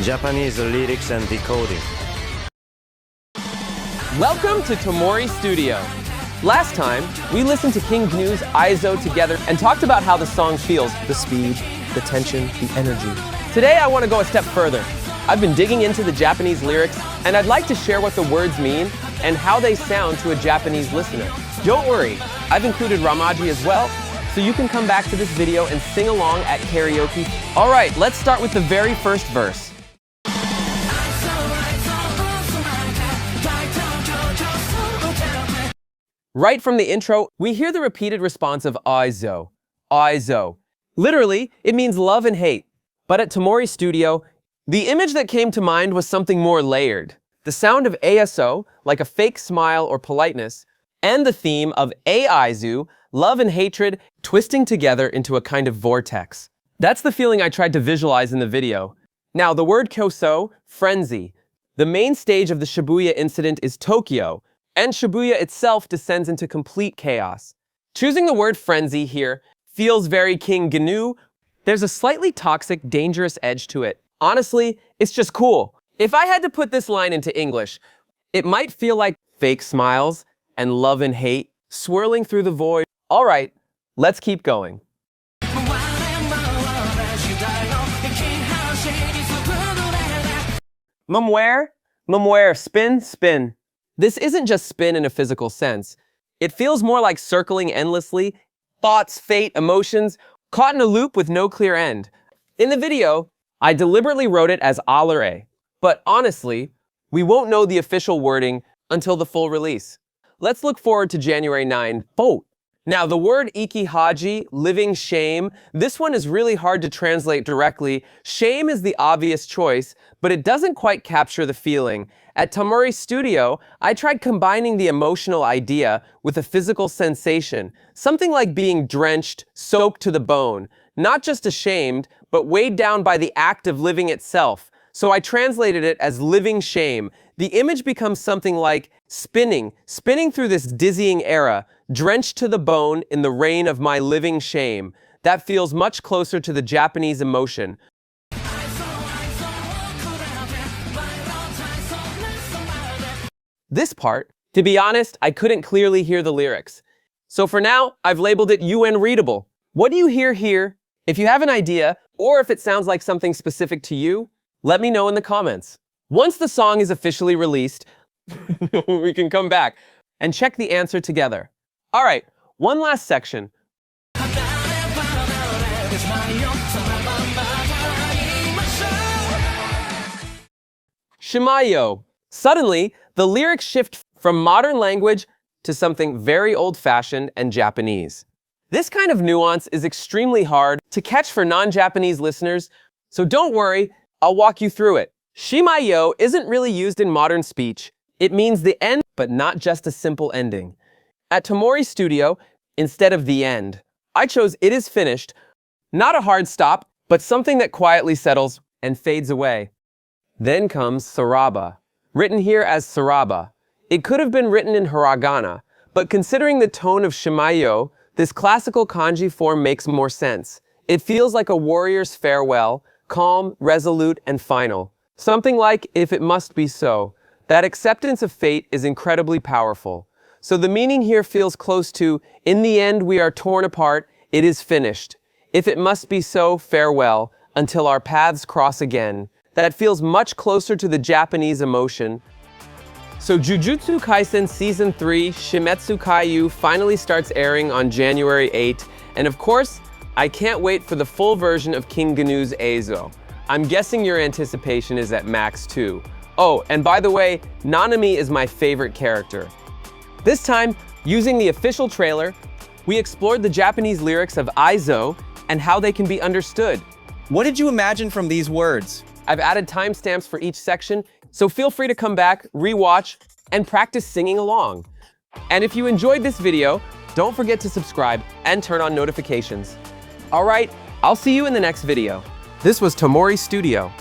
Japanese lyrics and decoding. Welcome to Tomori Studio. Last time, we listened to King Gnu's AIZO together and talked about how the song feels, the speed, the tension, the energy. Today, I want to go a step further. I've been digging into the Japanese lyrics, and I'd like to share what the words mean and how they sound to a Japanese listener. Don't worry, I've included Romaji as well, so you can come back to this video and sing along at karaoke. All right, let's start with the very first verse. Right from the intro, we hear the repeated response of AIZO. AIZO. Literally, it means love and hate. But at Tomori Studio, the image that came to mind was something more layered. The sound of AIZO, like a fake smile or politeness, and the theme of AIZO, love and hatred, twisting together into a kind of vortex. That's the feeling I tried to visualize in the video. Now, the word kyoso, frenzy. The main stage of the Shibuya incident is Tokyo, and Shibuya itself descends into complete chaos. Choosing the word frenzy here feels very King Gnu. There's a slightly toxic, dangerous edge to it. Honestly, it's just cool. If I had to put this line into English, it might feel like fake smiles and love and hate swirling through the void. All right, let's keep going. Mumware, spin, spin. This isn't just spin in a physical sense. It feels more like circling endlessly, thoughts, fate, emotions, caught in a loop with no clear end. In the video, I deliberately wrote it as alere, but honestly, we won't know the official wording until the full release. Let's look forward to January 9. Vote! Now, the word IKIHAJI, living shame, this one is really hard to translate directly. Shame is the obvious choice, but it doesn't quite capture the feeling. At Tomori Studio, I tried combining the emotional idea with a physical sensation, something like being drenched, soaked to the bone, not just ashamed, but weighed down by the act of living itself. So I translated it as living shame. The image becomes something like spinning through this dizzying era, drenched to the bone in the rain of my living shame. That feels much closer to the Japanese emotion. This part, to be honest, I couldn't clearly hear the lyrics. So for now, I've labeled it UNREADABLE. What do you hear here? If you have an idea, or if it sounds like something specific to you, let me know in the comments. Once the song is officially released, we can come back and check the answer together. All right, one last section. SHIMAIYO. Suddenly, the lyrics shift from modern language to something very old-fashioned and Japanese. This kind of nuance is extremely hard to catch for non-Japanese listeners, so don't worry, I'll walk you through it. SHIMAIYO isn't really used in modern speech. It means the end, but not just a simple ending. At Tomori Studio, instead of the end, I chose it is finished, not a hard stop, but something that quietly settles and fades away. Then comes SARABA, written here as SARABA. It could have been written in hiragana, but considering the tone of SHIMAIYO, this classical kanji form makes more sense. It feels like a warrior's farewell, calm, resolute, and final. Something like, if it must be so. That acceptance of fate is incredibly powerful. So the meaning here feels close to, in the end we are torn apart, it is finished. If it must be so, farewell, until our paths cross again. That feels much closer to the Japanese emotion. So Jujutsu Kaisen Season 3, Shimetsu Kaiju finally starts airing on January 8, and of course, I can't wait for the full version of King Gnu's AIZO. I'm guessing your anticipation is at max too. Oh, and by the way, Nanami is my favorite character. This time, using the official trailer, we explored the Japanese lyrics of AIZO and how they can be understood. What did you imagine from these words? I've added timestamps for each section, so feel free to come back, rewatch, and practice singing along. And if you enjoyed this video, don't forget to subscribe and turn on notifications. All right, I'll see you in the next video. This was Tomori Studio.